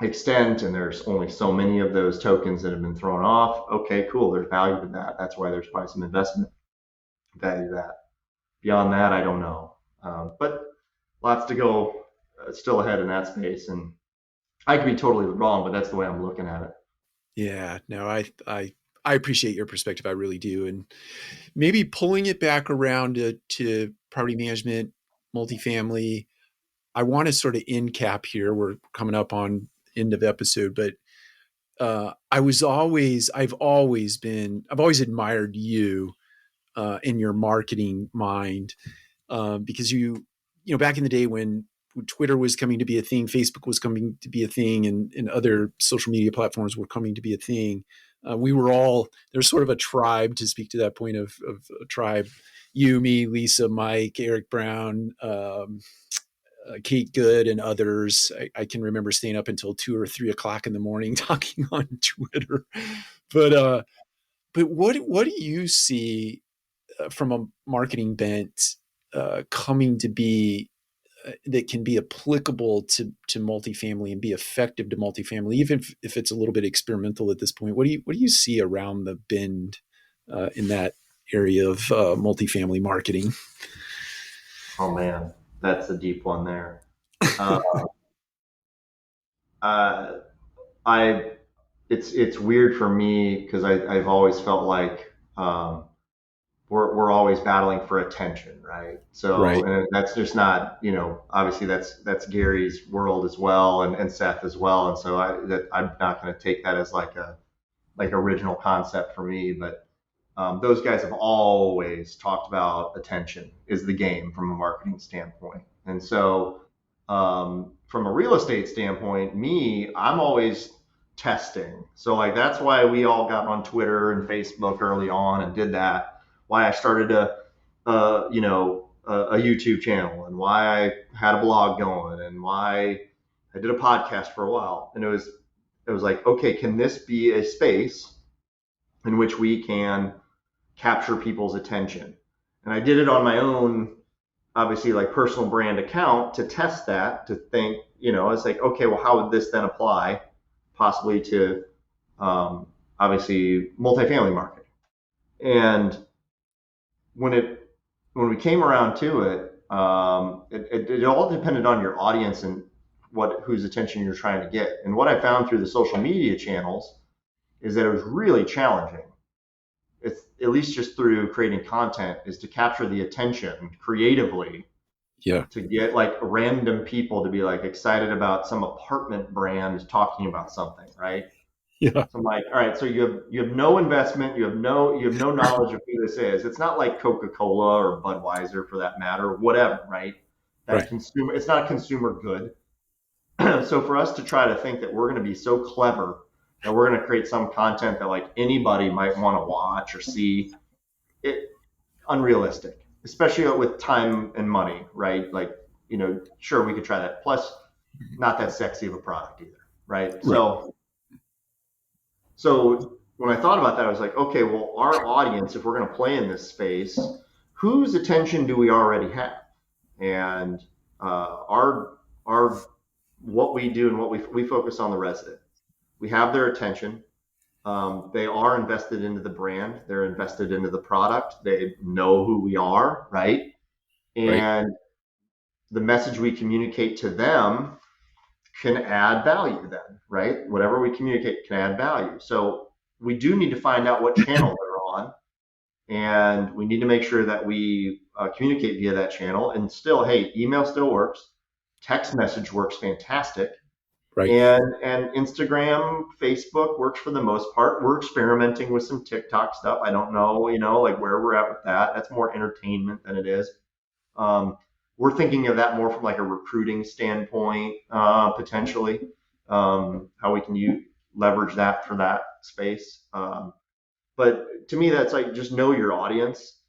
extent, and there's only so many of those tokens that have been thrown off. Okay, cool. There's value to that. That's why there's probably some investment value to that. Beyond that, I don't know. But lots to go still ahead in that space. And I could be totally wrong, but that's the way I'm looking at it. Yeah. No, I appreciate your perspective. I really do. And maybe pulling it back around to property management, multifamily. I want to sort of end cap here. We're coming up on end of episode, but I've always admired you in your marketing mind, because back in the day when Twitter was coming to be a thing, Facebook was coming to be a thing, and other social media platforms were coming to be a thing. We were all there's sort of a tribe, to speak to that point of a tribe. You, me, Lisa, Mike, Eric Brown, Kate Good, and others. I can remember staying up until 2 or 3 o'clock in the morning talking on Twitter. But what do you see from a marketing bent coming to be that can be applicable to multifamily and be effective to multifamily, even if it's a little bit experimental at this point? What do you see around the bend in that area of multifamily marketing? Oh man, that's a deep one there. Uh, uh, I it's weird for me because I've always felt like we're always battling for attention, right? So, Right. and that's just not, obviously that's Gary's world as well, and Seth as well, and so I'm not going to take that as like original concept for me, but those guys have always talked about attention is the game from a marketing standpoint. And so, from a real estate standpoint, I'm always testing. So, like, that's why we all got on Twitter and Facebook early on and did that. Why I started a YouTube channel, and why I had a blog going, and why I did a podcast for a while. And it was like, okay, can this be a space in which we can capture people's attention? And I did it on my own, obviously, like personal brand account to test that, to think, it's like, okay, well, how would this then apply possibly to obviously multifamily market? And when it when we came around to it, it all depended on your audience and whose attention you're trying to get. And what I found through the social media channels is that it was really challenging. It's at least just through creating content is to capture the attention creatively, Yeah. to get like random people to be like excited about some apartment brand talking about something, right? Yeah. So I'm like, all right, so you have no investment, you have no knowledge of who this is. It's not like Coca-Cola or Budweiser for that matter, whatever, right? Right. It's not a consumer good. So for us to try to think that we're going to be so clever that we're going to create some content that like anybody might want to watch or see, it unrealistic, especially with time and money, right? Like, sure, we could try that. Plus, not that sexy of a product either, right? Right. So when I thought about that, I was like, okay, well, our audience, if we're going to play in this space, whose attention do we already have? And our what we do and what we focus on the resident. We have their attention. They are invested into the brand. They're invested into the product. They know who we are, right? Right. And the message we communicate to them can add value then, right? Whatever we communicate can add value. So we do need to find out what channel they're on, and we need to make sure that we communicate via that channel. And still, hey, email still works. Text message works fantastic. Right. And Instagram, Facebook works for the most part. We're experimenting with some TikTok stuff. I don't know, like where we're at with that. That's more entertainment than it is. Um, we're thinking of that more from like a recruiting standpoint, potentially, how we can leverage that for that space. But to me, that's like just know your audience.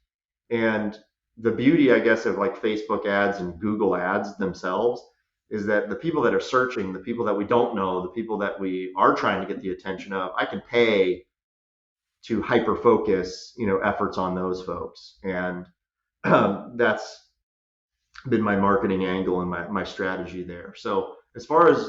And the beauty, I guess, of like Facebook ads and Google ads themselves is that the people that are searching, the people that we don't know, the people that we are trying to get the attention of, I can pay to hyper focus, efforts on those folks. And that's been my marketing angle and my strategy there. So as far as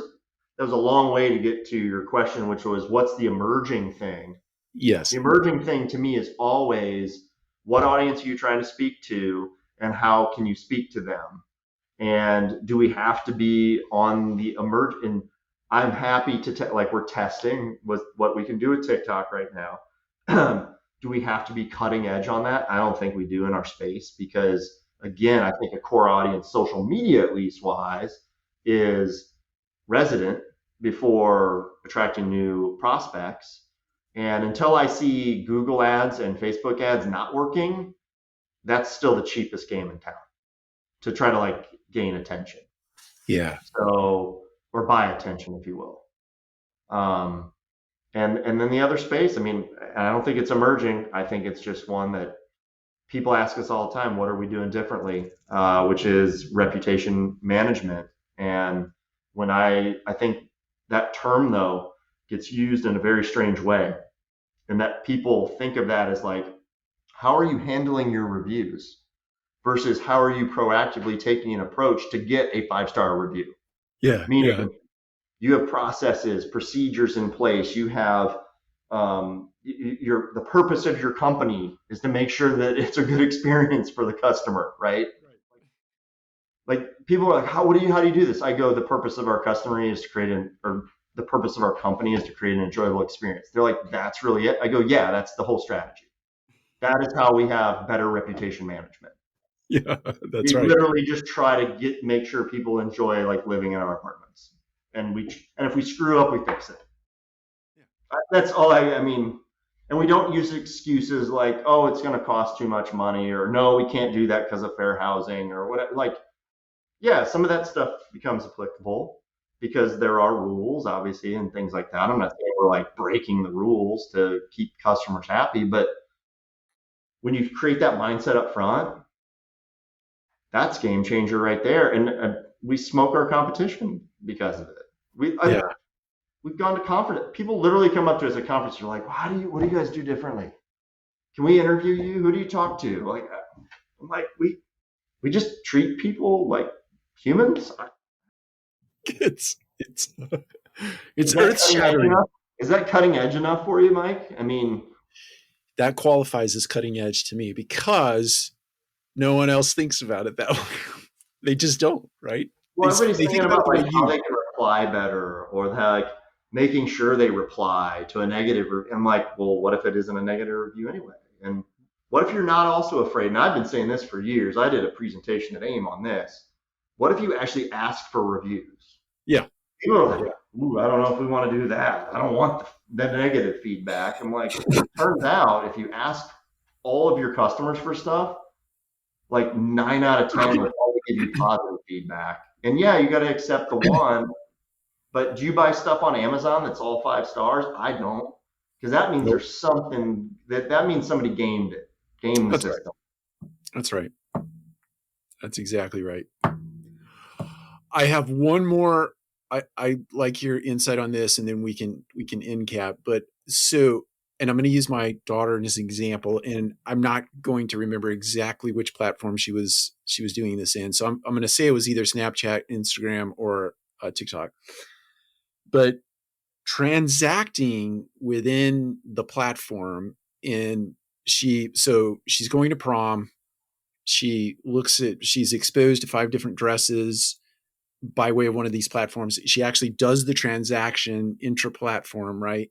that was a long way to get to your question, which was what's the emerging thing? The Yes. emerging thing to me is always what audience are you trying to speak to and how can you speak to them? And do we have to be on the emerge? And I'm happy to like we're testing with what we can do with TikTok right now. Do we have to be cutting edge on that? I don't think we do in our space because again, I think a core audience, social media at least wise, is resident before attracting new prospects. And until I see Google ads and Facebook ads not working, that's still the cheapest game in town to try to like gain attention. Yeah. So, or buy attention, if you will. Um, and then the other space, I mean, I don't think it's emerging. I think it's just one that people ask us all the time, what are we doing differently? Which is reputation management. And when I think that term though gets used in a very strange way, and that people think of that as like, how are you handling your reviews versus how are you proactively taking an approach to get a 5-star review? Yeah. Yeah. Meaning you have processes, procedures in place. You have the purpose of your company is to make sure that it's a good experience for the customer, right? Like people are like, how do you do this? I go, the purpose of our customer is to or the purpose of our company is to create an enjoyable experience. They're like, that's really it. I go, yeah, that's the whole strategy. That is how we have better reputation management. Yeah, that's We right. literally just try to make sure people enjoy like living in our apartments. And if we screw up, we fix it. That's all I mean, and we don't use excuses like, oh, it's going to cost too much money, or no, we can't do that because of fair housing or whatever. Like, yeah, some of that stuff becomes applicable because there are rules, obviously, and things like that. I'm not saying we're like breaking the rules to keep customers happy, but when you create that mindset up front, that's game changer right there. And we smoke our competition because of it. Yeah. We've gone to conference. People literally come up to us at conference. They're like, what do you guys do differently? Can we interview you? Who do you talk to? Like, I'm like, we just treat people like humans. It's Is it's that earth cutting edge shattering. enough? Is that cutting edge enough for you, Mike? I mean, That qualifies as cutting edge to me because no one else thinks about it that way. They just don't, right? well, everybody's They think thinking about it about the way like how you they can reply better, or like making sure they reply to a negative. I'm like, well, what if it isn't a negative review anyway? And what if you're not also afraid? And I've been saying this for years. I did a presentation at AIM on this. What if you actually ask for reviews? Yeah. People are like, ooh, I don't know if we want to do that. I don't want the negative feedback. I'm like, turns out if you ask all of your customers for stuff, like 9 out of 10 will probably give you positive feedback. And yeah, you got to accept the one. But do you buy stuff on Amazon that's all 5 stars? I don't, because that means Nope. there's something that means somebody gamed the That's right. system. That's right. That's exactly right. I have one more. I like your insight on this, and then we can end cap. But so, and I'm going to use my daughter as an example, and I'm not going to remember exactly which platform she was doing this in. So I'm going to say it was either Snapchat, Instagram, or TikTok. But transacting within the platform, and she's going to prom. She's exposed to 5 different dresses by way of one of these platforms. She actually does the transaction intra-platform, right?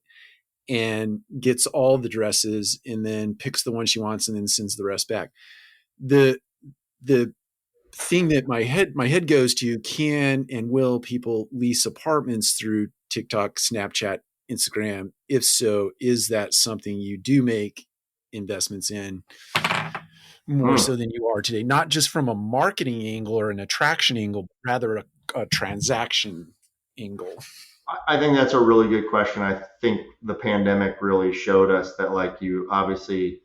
And gets all the dresses and then picks the one she wants and then sends the rest back. The the thing that my head goes to, can and will people lease apartments through TikTok, Snapchat, Instagram? If so, is that something you do make investments in more Hmm. so than you are today? Not just from a marketing angle or an attraction angle, but rather a transaction angle. I think that's a really good question. I think the pandemic really showed us that, like, you obviously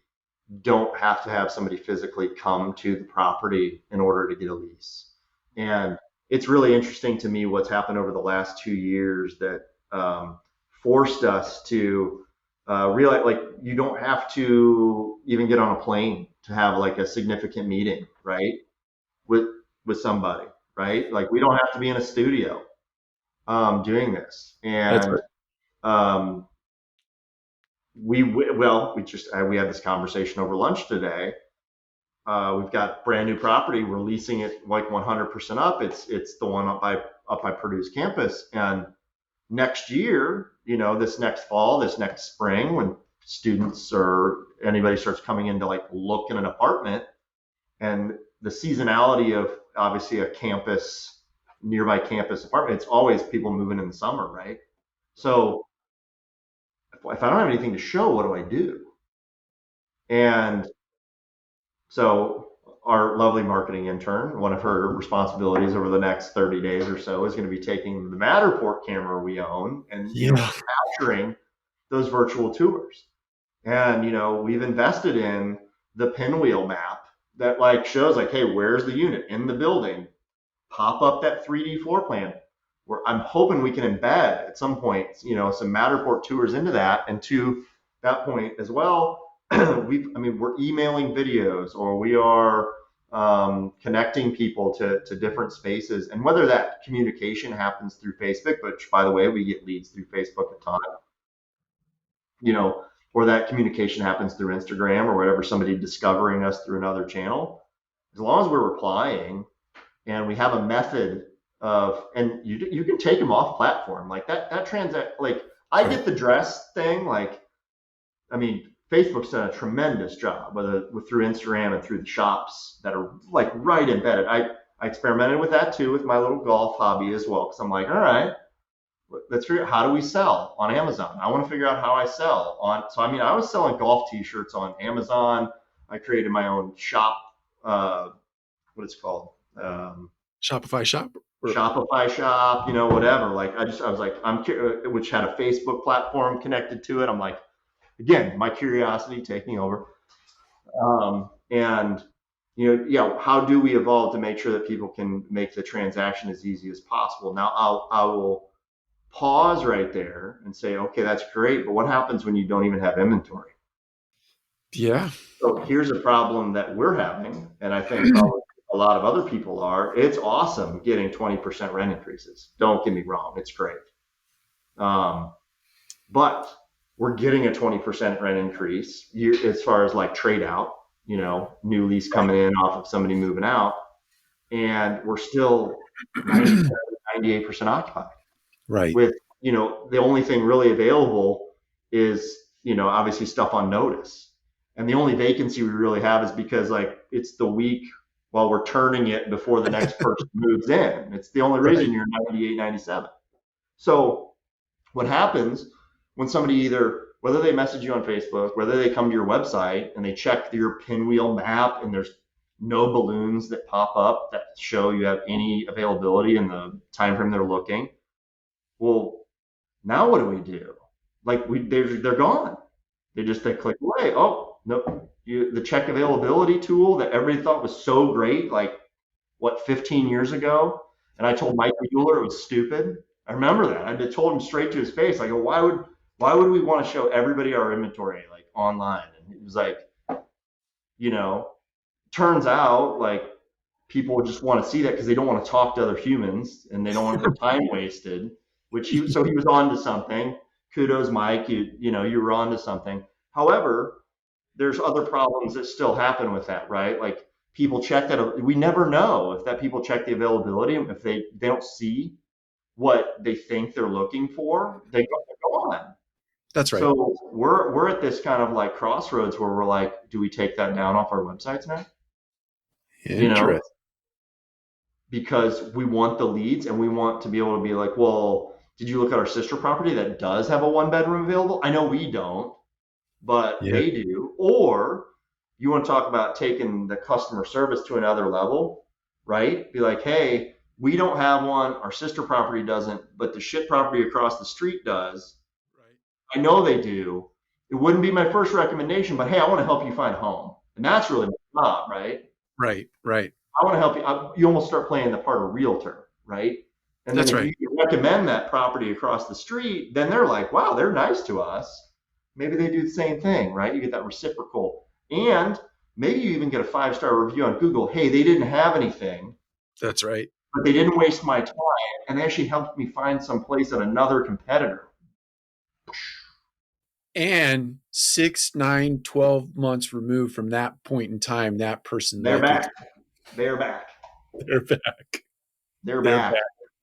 don't have to have somebody physically come to the property in order to get a lease. And it's really interesting to me what's happened over the last 2 years that forced us to realize, like, you don't have to even get on a plane to have like a significant meeting, right? With somebody, right? Like, we don't have to be in a studio doing this. That's And right. um, we had this conversation over lunch today. We've got brand new property. We're leasing it like 100% up. It's the one up by Purdue's campus. And next year, this next fall, this next spring, when students or anybody starts coming in to like look in an apartment, and the seasonality of obviously a nearby campus apartment, it's always people moving in the summer, right? So if I don't have anything to show, what do I do? And so our lovely marketing intern, one of her responsibilities over the next 30 days or so is going to be taking the Matterport camera we own and, Yeah. capturing those virtual tours. And, we've invested in the pinwheel map that like shows like, hey, where's the unit in the building? Pop up that 3D floor plan. Where I'm hoping we can embed at some point, some Matterport tours into that. And to that point as well, we're emailing videos, or we are connecting people to different spaces. And whether that communication happens through Facebook, which by the way, we get leads through Facebook a ton, or that communication happens through Instagram or whatever, somebody discovering us through another channel, as long as we're replying, and we have a method of, and you can take them off platform like that transact. Like I get the dress thing. Like, I mean, Facebook's done a tremendous job, whether through Instagram and through the shops that are like right embedded. I experimented with that too with my little golf hobby as well, because I'm like, all right, let's figure out how do we sell on Amazon. I want to figure out how I sell on. So I mean, I was selling golf T-shirts on Amazon. I created my own shop. What it's called? Shopify shop. Shopify shop, whatever. Like I was like, which had a Facebook platform connected to it. I'm like, again, my curiosity taking over. And how do we evolve to make sure that people can make the transaction as easy as possible? Now I will pause right there and say, okay, that's great, but what happens when you don't even have inventory? Yeah. So here's a problem that we're having, and I think probably a lot of other people are. It's awesome getting 20% rent increases. Don't get me wrong, it's great. But we're getting a 20% rent increase as far as like trade out, new lease coming in off of somebody moving out, and we're still 98% occupied. Right. With, the only thing really available is, obviously stuff on notice. And the only vacancy we really have is because like it's the week while we're turning it before the next person moves in. It's the only reason you're 98, 97. So what happens when somebody whether they message you on Facebook, whether they come to your website and they check your pinwheel map and there's no balloons that pop up that show you have any availability in the time frame they're looking. Well, now what do we do? Like they're gone. They click away. Oh, no, the check availability tool that everybody thought was so great, like 15 years ago. And I told Mike Mueller it was stupid. I remember that. I told him straight to his face. I go, why would we want to show everybody our inventory like online? And he was like, turns out like people just want to see that because they don't want to talk to other humans and they don't want their time wasted. So he was on to something. Kudos, Mike. You were on to something. However, there's other problems that still happen with that, right? Like people check that. We never know if that people check the availability. If they don't see what they think they're looking for, they go on. That's right. So we're at this kind of like crossroads where we're like, do we take that down off our websites now? Interesting. Because we want the leads and we want to be able to be like, well, did you look at our sister property that does have a 1-bedroom available? I know we don't, but they do. Or you want to talk about taking the customer service to another level, right? Be like, hey, we don't have one. Our sister property doesn't, but the shit property across the street does. Right. I know they do. It wouldn't be my first recommendation, but hey, I want to help you find a home. And that's really my job, right? Right. I want to help you. You almost start playing the part of realtor, right? And then if you recommend that property across the street, then they're like, wow, they're nice to us. Maybe they do the same thing, right? You get that reciprocal. And maybe you even get a 5-star review on Google. Hey, they didn't have anything. That's right. But they didn't waste my time. And they actually helped me find some place at another competitor. And 6, 9, 12 months removed from that point in time, that person. They're back.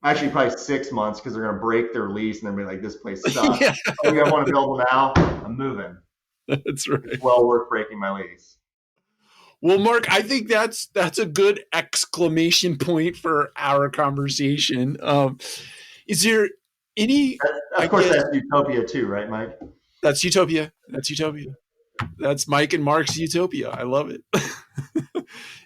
Actually, probably 6 months because they're going to break their lease and they're going to be like, this place sucks. Yeah. Oh, you want to build now? I'm moving. That's right. It's well worth breaking my lease. Well, Mark, I think that's a good exclamation point for our conversation. Is there any? Of course, that's Utopia too, right, Mike? That's Utopia. That's Mike and Mark's Utopia. I love it.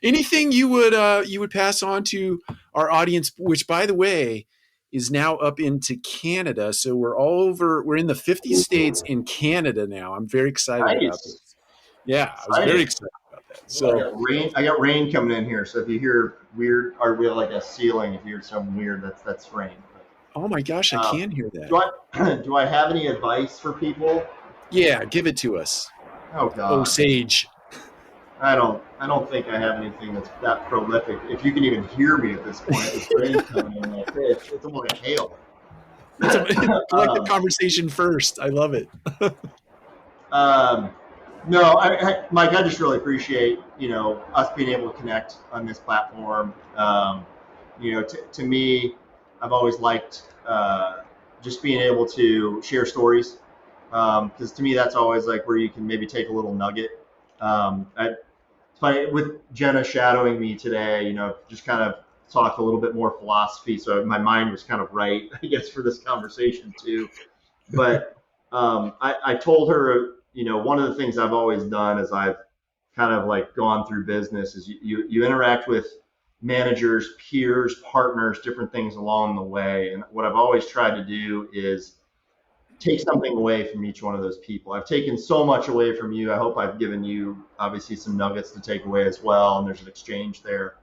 Anything you would pass on to our audience, which, by the way, is now up into Canada. So we're in the 50 states in Canada now. I'm very excited about this. Yeah, I was very excited about that. So I got rain coming in here. So if you hear weird, or we have like a ceiling, if you hear something weird, that's rain. Oh my gosh, I can hear that. Do I have any advice for people? Yeah, give it to us. Oh God. Oh, Sage. I don't think I have anything that's that prolific. If you can even hear me at this point, it's rain coming in like this. It's almost like hail. Collective conversation first. I love it. No, Mike, I just really appreciate us being able to connect on this platform. To me, I've always liked just being able to share stories, because to me that's always like where you can maybe take a little nugget. It's funny with Jenna shadowing me today, just kind of talked a little bit more philosophy, so my mind was kind of right, I guess, for this conversation too. But I told her, one of the things I've always done is I've kind of like gone through business is you interact with managers, peers, partners, different things along the way. And what I've always tried to do is take something away from each one of those people. I've taken so much away from you. I hope I've given you obviously some nuggets to take away as well, and there's an exchange there.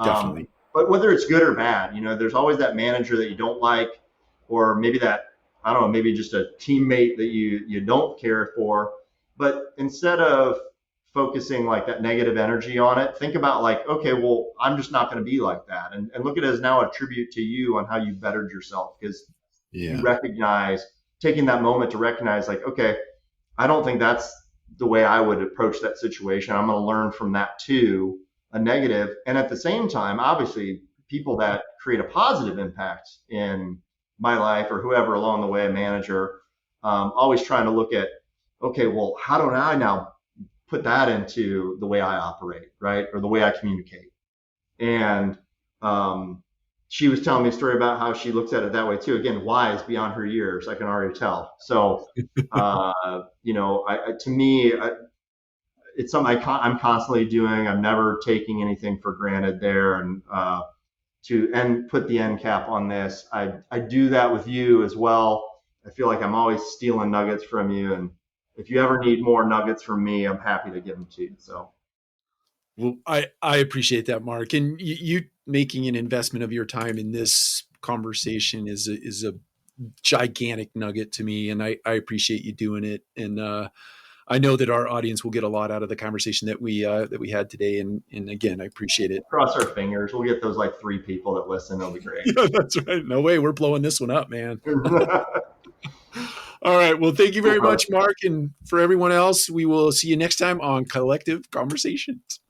Definitely. But whether it's good or bad, there's always that manager that you don't like, or maybe that, I don't know, maybe just a teammate that you don't care for. But instead of focusing like that negative energy on it, think about like, okay, well, I'm just not going to be like that, and look at it as now a tribute to you on how you bettered yourself, because you Yeah. recognize, taking that moment to recognize like, okay, I don't think that's the way I would approach that situation. I'm going to learn from that too, a negative. And at the same time, obviously, people that create a positive impact in my life or whoever along the way, a manager, always trying to look at, okay, well, how do I now put that into the way I operate, right? Or the way I communicate. And she was telling me a story about how she looks at it that way too. Again, wise beyond her years, I can already tell. So, to me, it's something I'm constantly doing. I'm never taking anything for granted there. And to put the end cap on this, I do that with you as well. I feel like I'm always stealing nuggets from you. And if you ever need more nuggets from me, I'm happy to give them to you. So. Well, I appreciate that, Mark, and you making an investment of your time in this conversation is a gigantic nugget to me, and I appreciate you doing it. And I know that our audience will get a lot out of the conversation that we had today. And again, I appreciate it. Cross our fingers. We'll get those like 3 people that listen. It'll be great. Yeah, that's right. No way, we're blowing this one up, man. All right. Well, thank you Cool, very brother. much, Mark, and for everyone else, we will see you next time on Collective Conversations.